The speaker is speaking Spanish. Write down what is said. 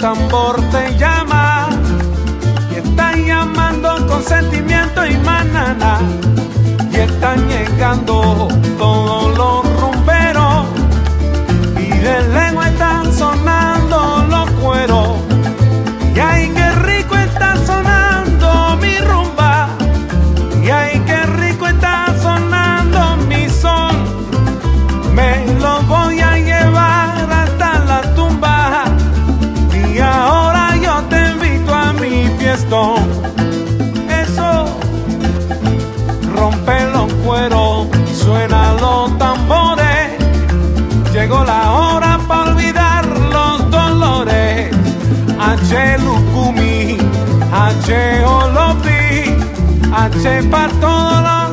tambor te llama y está llamando con sentimiento y manana, y están llegando todos los rumberos y de lejos están sonando los cueros. Y ay, qué rico está sonando mi rumba, y ay, qué rico está sonando mi son. Me lo voy a llevar hasta la tumba y ahora yo te invito a mi fiestón. Eso, rompe los cueros, suena los tambores, llegó la hora para olvidar los dolores. H Lukumi, H Olofi, H pa' todos los